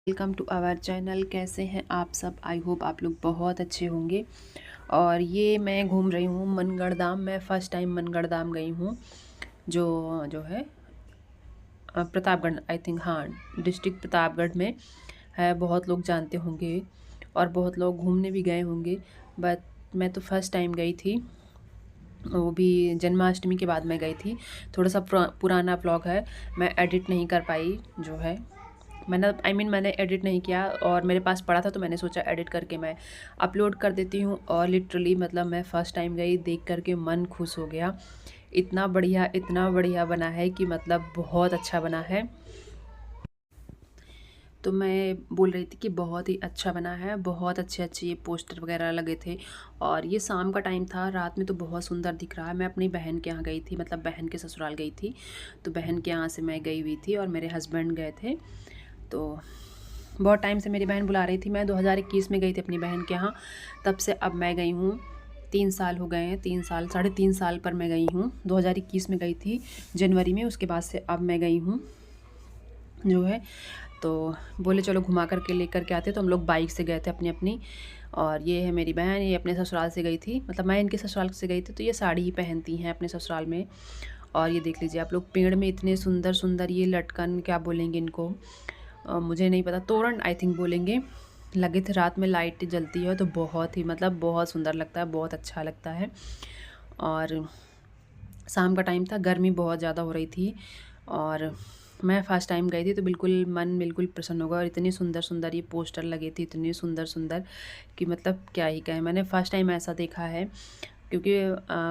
Welcome to our channel. कैसे हैं आप सब? आई होप आप लोग बहुत अच्छे होंगे। और ये मैं घूम रही हूँ मनगढ़ धाम। मैं फ़र्स्ट टाइम मनगढ़ धाम गई हूँ, जो जो है प्रतापगढ़, आई थिंक, हाँ, डिस्ट्रिक्ट प्रतापगढ़ में है। बहुत लोग जानते होंगे और बहुत लोग घूमने भी गए होंगे, बट मैं तो फर्स्ट टाइम गई थी, वो भी जन्माष्टमी के बाद मैं गई थी। थोड़ा सा पुराना व्लॉग है, मैं एडिट नहीं कर पाई, जो है मैंने एडिट नहीं किया और मेरे पास पड़ा था तो मैंने सोचा एडिट करके मैं अपलोड कर देती हूँ। और लिटरली मतलब मैं फ़र्स्ट टाइम गई, देख करके मन खुश हो गया। इतना बढ़िया बना है कि मतलब बहुत अच्छा बना है। तो मैं बोल रही थी कि बहुत ही अच्छा बना है, बहुत अच्छे अच्छे ये पोस्टर वगैरह लगे थे। और ये शाम का टाइम था, रात में तो बहुत सुंदर दिख रहा है। मैं अपनी बहन के यहाँ गई थी, मतलब बहन के ससुराल गई थी, तो बहन के यहाँ से मैं गई हुई थी और मेरे हस्बैंड गए थे। तो बहुत टाइम से मेरी बहन बुला रही थी। मैं 2021 में गई थी अपनी बहन के यहाँ, तब से अब मैं गई हूँ। 3 साल हो गए हैं, 3 साल, 3.5 साल पर मैं गई हूँ। 2021 में गई थी जनवरी में, उसके बाद से अब मैं गई हूँ, जो है। तो बोले चलो घुमा करके लेकर के आते, तो हम लोग बाइक से गए थे अपनी अपनी। और ये है मेरी बहन, ये अपने ससुराल से गई थी, मतलब मैं इनके ससुराल से गई थी, तो ये साड़ी ही पहनती हैं अपने ससुराल में। और ये देख लीजिए आप लोग, पेड़ में इतने सुंदर सुंदर ये लटकन, क्या बोलेंगे इनको, मुझे नहीं पता, तोरण आई थिंक बोलेंगे, लगे थे। रात में लाइट जलती है तो बहुत ही मतलब बहुत सुंदर लगता है, बहुत अच्छा लगता है। और शाम का टाइम था, गर्मी बहुत ज़्यादा हो रही थी और मैं फ़र्स्ट टाइम गई थी, तो बिल्कुल मन बिल्कुल प्रसन्न होगा। और इतनी सुंदर सुंदर ये पोस्टर लगे थे, इतनी सुंदर सुंदर कि मतलब क्या ही कहें। मैंने फ़र्स्ट टाइम ऐसा देखा है, क्योंकि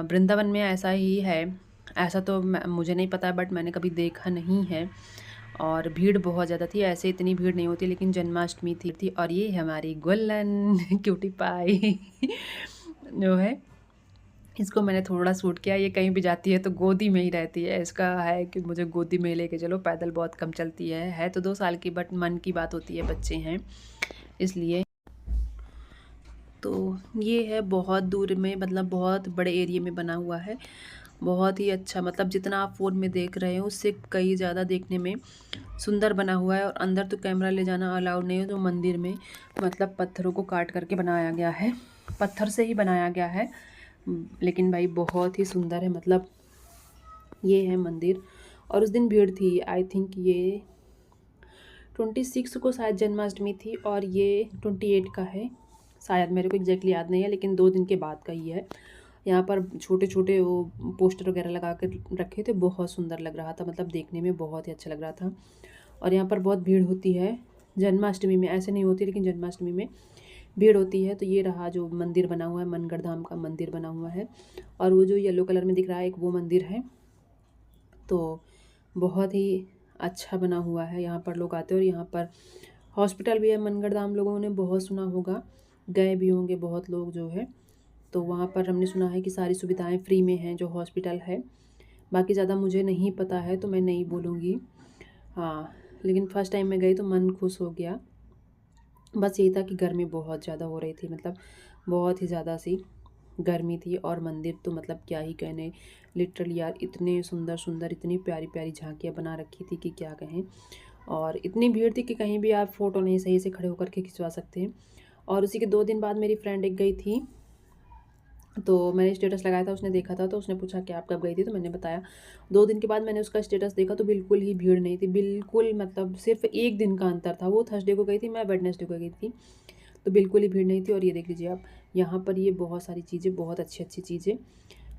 वृंदावन में ऐसा ही है, ऐसा तो मुझे नहीं पता, बट मैंने कभी देखा नहीं है। और भीड़ बहुत ज़्यादा थी, ऐसे इतनी भीड़ नहीं होती, लेकिन जन्माष्टमी थी। और ये हमारी गुल्लन क्यूटी पाई जो है, इसको मैंने थोड़ा सूट किया। ये कहीं भी जाती है तो गोदी में ही रहती है। इसका है कि मुझे गोदी में लेके चलो, पैदल बहुत कम चलती है तो 2 साल की, बट मन की बात होती है, बच्चे हैं इसलिए। तो ये है बहुत दूर में, मतलब बहुत बड़े एरिया में बना हुआ है, बहुत ही अच्छा, मतलब जितना आप फ़ोन में देख रहे हो उससे कई ज़्यादा देखने में सुंदर बना हुआ है। और अंदर तो कैमरा ले जाना अलाउड नहीं है, तो मंदिर में मतलब पत्थरों को काट करके बनाया गया है, पत्थर से ही बनाया गया है, लेकिन भाई बहुत ही सुंदर है। मतलब ये है मंदिर। और उस दिन भीड़ थी, आई थिंक ये 26 को शायद जन्माष्टमी थी, और ये 28 का है शायद, मेरे को एग्जैक्टली याद नहीं है, लेकिन 2 दिन के बाद का ही है। यहाँ पर छोटे छोटे वो पोस्टर वगैरह लगा कर रखे थे, बहुत सुंदर लग रहा था, मतलब देखने में बहुत ही अच्छा लग रहा था। और यहाँ पर बहुत भीड़ होती है जन्माष्टमी में, ऐसे नहीं होती लेकिन जन्माष्टमी में भीड़ होती है। तो ये रहा जो मंदिर बना हुआ है, मनगढ़ धाम का मंदिर बना हुआ है। और वो जो येलो कलर में दिख रहा है, एक वो मंदिर है। तो बहुत ही अच्छा बना हुआ है, यहाँ पर लोग आते हैं। और यहाँ पर हॉस्पिटल भी है मनगढ़ धाम, लोगों ने बहुत सुना होगा, गए भी होंगे बहुत लोग, जो है। तो वहाँ पर हमने सुना है कि सारी सुविधाएं फ्री में हैं, जो हॉस्पिटल है। बाकी ज़्यादा मुझे नहीं पता है तो मैं नहीं बोलूँगी, हाँ। लेकिन फ़र्स्ट टाइम मैं गई तो मन खुश हो गया। बस यही था कि गर्मी बहुत ज़्यादा हो रही थी, मतलब बहुत ही ज़्यादा सी गर्मी थी। और मंदिर तो मतलब क्या ही कहने, लिटरली यार, इतने सुंदर सुंदर, इतनी प्यारी प्यारी झांकियाँ बना रखी थी कि क्या कहें। और इतनी भीड़ थी कि कहीं भी आप फ़ोटो नहीं सही से खड़े होकर के खिंचवा सकते हैं। और उसी के 2 दिन बाद मेरी फ्रेंड एक गई थी, तो मैंने स्टेटस लगाया था, उसने देखा था, तो उसने पूछा कि आप कब गई थी, तो मैंने बताया। 2 दिन के बाद मैंने उसका स्टेटस देखा तो बिल्कुल ही भीड़ नहीं थी, बिल्कुल, मतलब सिर्फ 1 दिन का अंतर था। वो थर्सडे को गई थी, मैं वेडनेसडे को गई थी, तो बिल्कुल ही भीड़ नहीं थी। और ये देख लीजिए आप, यहाँ पर ये बहुत सारी चीज़ें, बहुत अच्छी अच्छी चीज़ें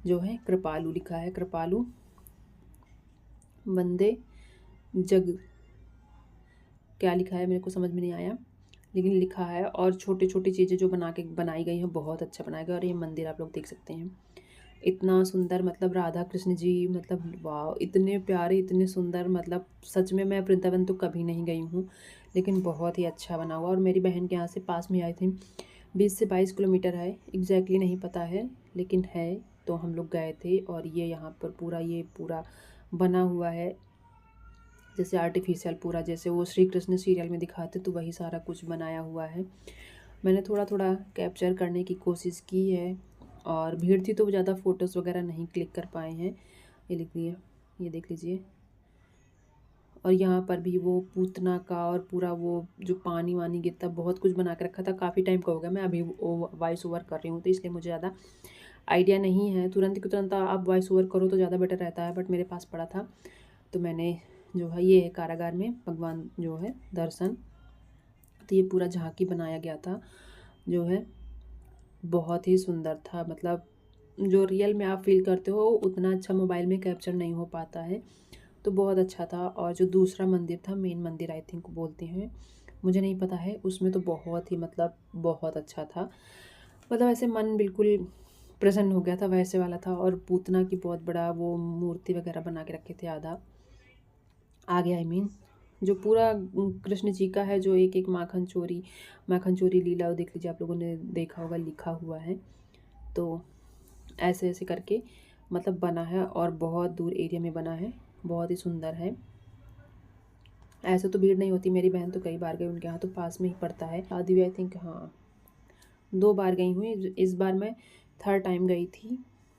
जो है, कृपालु लिखा है, कृपालु वंदे जग, क्या लिखा है मेरे को समझ में नहीं आया, लेकिन लिखा है। और छोटी छोटी चीज़ें जो बनाई गई हैं, बहुत अच्छा बनाया गया। और ये मंदिर आप लोग देख सकते हैं, इतना सुंदर, मतलब राधा कृष्ण जी, मतलब वाह, इतने प्यारे, इतने सुंदर, मतलब सच में मैं वृंदावन तो कभी नहीं गई हूँ, लेकिन बहुत ही अच्छा बना हुआ। और मेरी बहन के यहाँ से पास में, आई थिंक 20 से 22 किलोमीटर है, एग्जैक्टली नहीं पता है, लेकिन है। तो हम लोग गए थे। और ये यहाँ पर पूरा, ये पूरा बना हुआ है जैसे आर्टिफिशियल, पूरा जैसे वो श्री कृष्ण सीरियल में दिखाते, तो वही सारा कुछ बनाया हुआ है। मैंने थोड़ा थोड़ा कैप्चर करने की कोशिश की है। और भीड़ थी तो ज़्यादा फ़ोटोज़ वगैरह नहीं क्लिक कर पाए हैं। ये लिख दिए, ये देख लीजिए। और यहाँ पर भी वो पूतना का और पूरा वो जो पानी वानी गिरता, बहुत कुछ बना के रखा था। काफ़ी टाइम का हो गया, मैं अभी वॉइस ओवर कर रही हूँ तो इसलिए मुझे ज़्यादा आइडिया नहीं है। तुरंत की तुरंत आप वॉइस ओवर करो तो ज़्यादा बेटर रहता है, बट मेरे पास पड़ा था तो मैंने जो है, ये है कारागार में भगवान जो है दर्शन। तो ये पूरा झांकी बनाया गया था जो है, बहुत ही सुंदर था। मतलब जो रियल में आप फील करते हो उतना अच्छा मोबाइल में कैप्चर नहीं हो पाता है, तो बहुत अच्छा था। और जो दूसरा मंदिर था, मेन मंदिर आई थिंक बोलते हैं, मुझे नहीं पता है, उसमें तो बहुत ही मतलब बहुत अच्छा था। मतलब ऐसे मन बिल्कुल प्रसन्न हो गया था, वैसे वाला था। और पूतना की बहुत बड़ा वो मूर्ति वगैरह बना के रखे थे, आधा आगे आई मीन जो पूरा कृष्ण जी का है, जो एक एक माखन चोरी लीला, वो देख लीजिए, आप लोगों ने देखा होगा, लिखा हुआ है। तो ऐसे ऐसे करके मतलब बना है और बहुत दूर एरिया में बना है, बहुत ही सुंदर है। ऐसे तो भीड़ नहीं होती, मेरी बहन तो कई बार गई, उनके यहाँ तो पास में ही पड़ता है। शादी हुई आई थिंक, हाँ 2 बार गई हुई, इस बार मैं 3rd टाइम गई थी।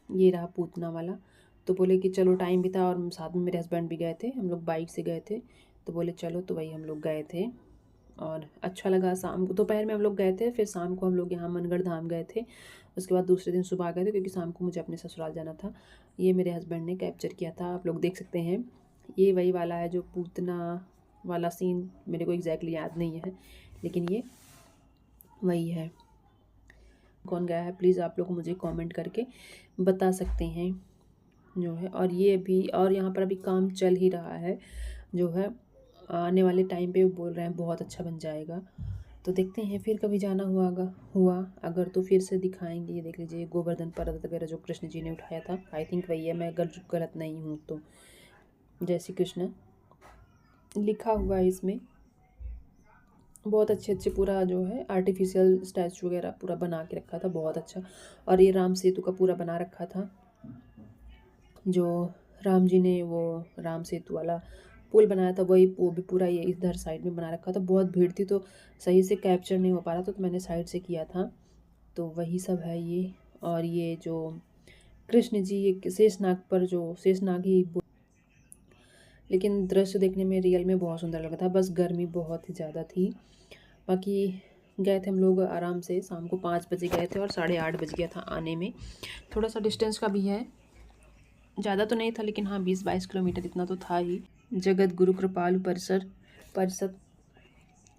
ये रहा पूतना वाला। तो बोले कि चलो, टाइम भी था और साथ में मेरे हस्बैंड भी गए थे, हम लोग बाइक से गए थे। तो बोले चलो, तो वही हम लोग गए थे और अच्छा लगा। शाम को, दोपहर में हम लोग गए थे, फिर शाम को हम लोग यहाँ मनगढ़ धाम गए थे। उसके बाद दूसरे दिन सुबह आ गए थे, क्योंकि शाम को मुझे अपने ससुराल जाना था। ये मेरे हस्बैंड ने कैप्चर किया था, आप लोग देख सकते हैं। ये वही वाला है जो पूतना वाला सीन, मेरे को एग्जैक्टली याद नहीं है, लेकिन ये वही है। कौन गया है प्लीज़ आप लोग मुझे कमेंट करके बता सकते हैं जो है। और ये अभी, और यहाँ पर अभी काम चल ही रहा है जो है, आने वाले टाइम पे बोल रहे हैं बहुत अच्छा बन जाएगा। तो देखते हैं, फिर कभी जाना हुआ अगर तो फिर से दिखाएंगे। ये देख लीजिए, गोवर्धन पर्वत वगैरह जो कृष्ण जी ने उठाया था, आई थिंक वही है, मैं अगर गलत नहीं हूँ तो। जय श्री कृष्ण लिखा हुआ है इसमें। बहुत अच्छे अच्छे पूरा जो है आर्टिफिशियल स्टैचू वगैरह पूरा बना के रखा था, बहुत अच्छा। और ये राम सेतु का पूरा बना रखा था, जो राम जी ने वो राम सेतु वाला पुल बनाया था, वही वो भी पूरा ये इधर साइड में बना रखा था। बहुत भीड़ थी तो सही से कैप्चर नहीं हो पा रहा था, तो मैंने साइड से किया था। तो वही सब है ये। और ये जो कृष्ण जी, ये शेषनाग पर, जो शेषनाग ही लेकिन दृश्य देखने में रियल में बहुत सुंदर लगा था। बस गर्मी बहुत ही ज़्यादा थी। बाकी गए थे हम लोग आराम से, शाम को 5 बजे गए थे और 8:30 बज गया था आने में। थोड़ा सा डिस्टेंस का भी है, ज़्यादा तो नहीं था, लेकिन हाँ 20-22 किलोमीटर इतना तो था ही। जगत गुरु कृपालु परिषद।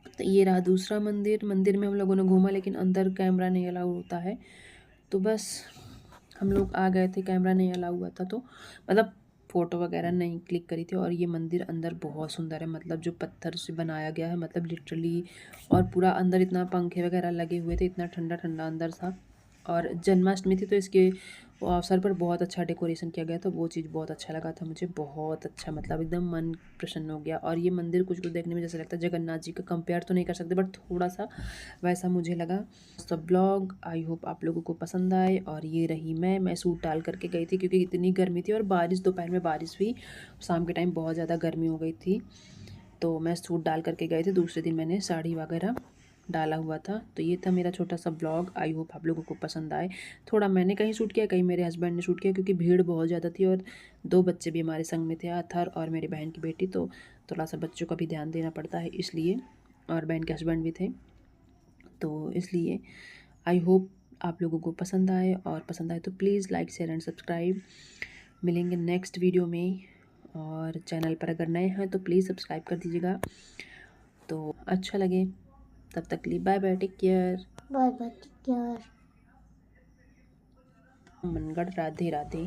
तो ये रहा दूसरा मंदिर। मंदिर में हम लोगों ने घूमा, लेकिन अंदर कैमरा नहीं अलाउ होता है, तो बस हम लोग आ गए थे। कैमरा नहीं अलाउ हुआ था, तो मतलब फ़ोटो वगैरह नहीं क्लिक करी थी। और ये मंदिर अंदर बहुत सुंदर है, मतलब जो पत्थर से बनाया गया है, मतलब लिटरली। और पूरा अंदर इतना पंखे वगैरह लगे हुए थे, इतना ठंडा ठंडा अंदर था। और जन्माष्टमी थी, तो इसके वो अवसर पर बहुत अच्छा डेकोरेशन किया गया था, वो चीज़ बहुत अच्छा लगा था मुझे, बहुत अच्छा। मतलब एकदम मन प्रसन्न हो गया। और ये मंदिर कुछ कुछ देखने में जैसे लगता है जगन्नाथ जी का, कंपेयर तो नहीं कर सकते, बट थोड़ा सा वैसा मुझे लगा। तो ब्लॉग आई होप आप लोगों को पसंद आए। और ये रही मैं सूट डाल करके गई थी, क्योंकि इतनी गर्मी थी और बारिश, दोपहर में बारिश हुई, शाम के टाइम बहुत ज़्यादा गर्मी हो गई थी, तो मैं सूट डाल करके गई थी। दूसरे दिन मैंने साड़ी वगैरह डाला हुआ था। तो ये था मेरा छोटा सा ब्लॉग, आई होप आप लोगों को पसंद आए। थोड़ा मैंने कहीं शूट किया, कहीं मेरे हस्बैंड ने शूट किया, क्योंकि भीड़ बहुत ज़्यादा थी और 2 बच्चे भी हमारे संग में थे, अथर और मेरी बहन की बेटी, तो थोड़ा सा बच्चों का भी ध्यान देना पड़ता है इसलिए। और बहन के हस्बैंड भी थे, तो इसलिए आई होप आप लोगों को पसंद आए। और पसंद आए तो please like share and subscribe. मिलेंगे नेक्स्ट वीडियो में। और चैनल पर अगर नए हैं तो प्लीज़ सब्सक्राइब कर दीजिएगा, तो अच्छा लगे। तब तक के लिए bye bye, take care. Bye bye, take care. Mangarh, Radhe Radhe.